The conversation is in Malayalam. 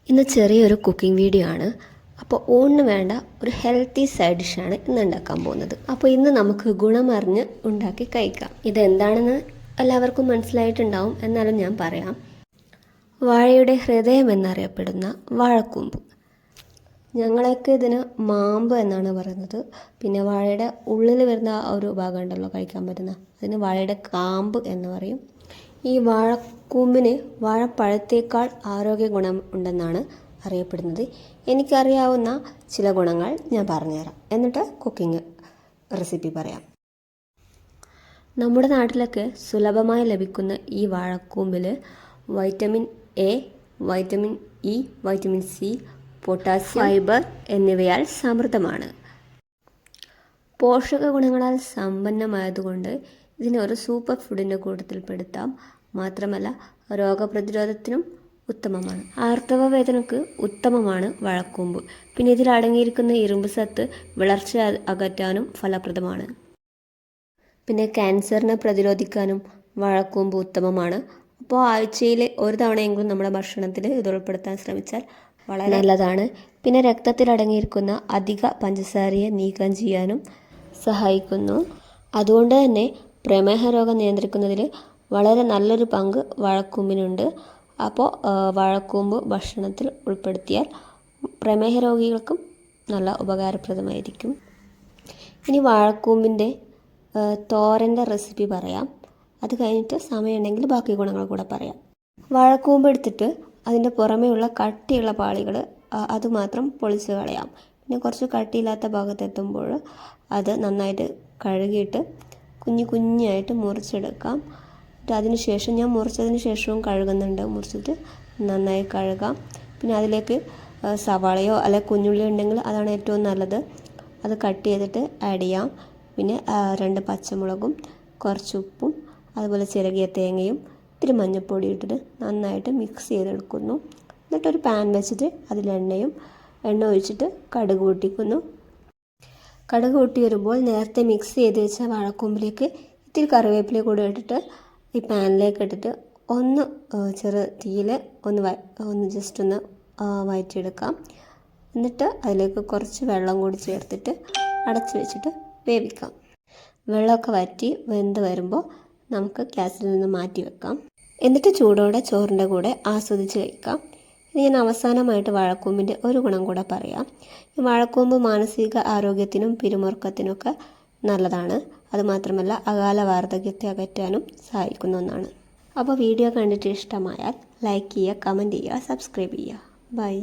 ഇന്ന് ചെറിയൊരു കുക്കിംഗ് വീഡിയോ ആണ്. അപ്പോൾ ഊണിന് വേണ്ട ഒരു ഹെൽത്തി സൈഡ് ഡിഷാണ് ഇന്ന് ഉണ്ടാക്കാൻ പോകുന്നത്. അപ്പോൾ ഇന്ന് നമുക്ക് ഗുണമറിഞ്ഞ് ഉണ്ടാക്കി കഴിക്കാം. ഇതെന്താണെന്ന് എല്ലാവർക്കും മനസ്സിലായിട്ടുണ്ടാവും, എന്നാലും ഞാൻ പറയാം. വാഴയുടെ ഹൃദയം എന്നറിയപ്പെടുന്ന വാഴക്കൂമ്പ്, ഞങ്ങളൊക്കെ ഇതിന് മാമ്പ് എന്നാണ് പറയുന്നത്. പിന്നെ വാഴയുടെ ഉള്ളിൽ വരുന്ന ഒരു ഭാഗം ഉണ്ടല്ലോ കഴിക്കാൻ പറ്റുന്ന, അതിന് വാഴയുടെ കാമ്പ് എന്ന് പറയും. ഈ വാഴക്കൂമ്പിന് വാഴപ്പഴത്തേക്കാൾ ആരോഗ്യ ഗുണം ഉണ്ടെന്നാണ് അറിയപ്പെടുന്നത്. എനിക്കറിയാവുന്ന ചില ഗുണങ്ങൾ ഞാൻ പറഞ്ഞുതരാം, എന്നിട്ട് കുക്കിംഗ് റെസിപ്പി പറയാം. നമ്മുടെ നാട്ടിലൊക്കെ സുലഭമായി ലഭിക്കുന്ന ഈ വാഴക്കൂമ്പിൽ vitamin A, vitamin E, vitamin C, potassium, fibre എന്നിവയാൽ സമൃദ്ധമാണ്. പോഷക ഗുണങ്ങളാൽ സമ്പന്നമായതുകൊണ്ട് ഇതിനെ ഒരു സൂപ്പർ ഫുഡിൻ്റെ കൂട്ടത്തിൽപ്പെടുത്താം. മാത്രമല്ല രോഗപ്രതിരോധത്തിനും ഉത്തമമാണ്. ആർത്തവ വേദനയ്ക്ക് ഉത്തമമാണ് വാഴക്കൂമ്പ്. പിന്നെ ഇതിൽ അടങ്ങിയിരിക്കുന്ന ഇരുമ്പ് സത്ത് വിളർച്ച അകറ്റാനും ഫലപ്രദമാണ്. പിന്നെ ക്യാൻസറിനെ പ്രതിരോധിക്കാനും വാഴക്കൂമ്പ് ഉത്തമമാണ്. അപ്പോൾ ആഴ്ചയിൽ ഒരു തവണയെങ്കിലും നമ്മുടെ ഭക്ഷണത്തിൽ ഇത് ഉൾപ്പെടുത്താൻ ശ്രമിച്ചാൽ വളരെ നല്ലതാണ്. പിന്നെ രക്തത്തിൽ അടങ്ങിയിരിക്കുന്ന അധിക പഞ്ചസാരയെ നീക്കം ചെയ്യാനും സഹായിക്കുന്നു. അതുകൊണ്ട് തന്നെ പ്രമേഹ രോഗം നിയന്ത്രിക്കുന്നതിൽ വളരെ നല്ലൊരു പങ്ക് വാഴക്കൂമ്പിനുണ്ട്. അപ്പോൾ വാഴക്കൂമ്പ് ഭക്ഷണത്തിൽ ഉൾപ്പെടുത്തിയാൽ പ്രമേഹ രോഗികൾക്കും നല്ല ഉപകാരപ്രദമായിരിക്കും. ഇനി വാഴക്കൂമ്പിൻ്റെ തോരൻ്റെ റെസിപ്പി പറയാം. അത് കഴിഞ്ഞിട്ട് സമയമുണ്ടെങ്കിൽ ബാക്കി ഗുണങ്ങൾ കൂടെ പറയാം. വാഴക്കൂമ്പ് എടുത്തിട്ട് അതിൻ്റെ പുറമേയുള്ള കട്ടിയുള്ള പാളികൾ അതുമാത്രം പൊളിച്ച് കളയാം. പിന്നെ കുറച്ച് കട്ടിയില്ലാത്ത ഭാഗത്തെത്തുമ്പോൾ അത് നന്നായിട്ട് കഴുകിയിട്ട് കുഞ്ഞായിട്ട് മുറിച്ചെടുക്കാം. അതിന് ശേഷം ഞാൻ മുറിച്ചതിന് ശേഷവും കഴുകുന്നുണ്ട്. മുറിച്ചിട്ട് നന്നായി കഴുകാം. പിന്നെ അതിലേക്ക് സവാളയോ അല്ലെ കുഞ്ഞുള്ളി ഉണ്ടെങ്കിൽ അതാണ് ഏറ്റവും നല്ലത്. അത് കട്ട് ചെയ്തിട്ട് ആഡ് ചെയ്യാം. പിന്നെ 2 പച്ചമുളകും കുറച്ച് ഉപ്പും അതുപോലെ ചിരകിയ തേങ്ങയും ഇത്തിരി മഞ്ഞൾപ്പൊടി ഇട്ടിട്ട് നന്നായിട്ട് മിക്സ് ചെയ്തെടുക്കുന്നു. എന്നിട്ടൊരു പാൻ വെച്ചിട്ട് അതിൽ എണ്ണ ഒഴിച്ചിട്ട് കടുക് പൊട്ടിക്കുന്നു. കടുക് പൊട്ടി വരുമ്പോൾ നേരത്തെ മിക്സ് ചെയ്ത് വെച്ച വാഴക്കൂമ്പിലേക്ക് ഇത്തിരി കറിവേപ്പില കൂടെ ഇട്ടിട്ട് ഈ പാനിലേക്ക് ഇട്ടിട്ട് ഒന്ന് ചെറു തീയിൽ ഒന്ന് ജസ്റ്റ് ഒന്ന് വഴറ്റിയെടുക്കാം. എന്നിട്ട് അതിലേക്ക് കുറച്ച് വെള്ളം കൂടി ചേർത്തിട്ട് അടച്ച് വെച്ചിട്ട് വേവിക്കാം. വെള്ളമൊക്കെ വറ്റി വെന്ത് വരുമ്പോൾ നമുക്ക് ഗ്യാസിൽ നിന്ന് മാറ്റി വെക്കാം. എന്നിട്ട് ചൂടോടെ ചോറിൻ്റെ കൂടെ ആസ്വദിച്ച് കഴിക്കാം. ഞാൻ അവസാനമായിട്ട് വാഴക്കൂമ്പിൻ്റെ ഒരു ഗുണം കൂടെ പറയാം. ഈ വാഴക്കൂമ്പ് മാനസിക ആരോഗ്യത്തിനും പിരിമുറുക്കത്തിനൊക്കെ നല്ലതാണ്. അതുമാത്രമല്ല അകാല വാർദ്ധക്യത്തെ അകറ്റാനും സഹായിക്കുന്ന ഒന്നാണ്. അപ്പോൾ വീഡിയോ കണ്ടിട്ട് ഇഷ്ടമായാൽ ലൈക്ക് ചെയ്യുക, കമൻറ്റ് ചെയ്യുക, സബ്സ്ക്രൈബ് ചെയ്യുക. ബൈ.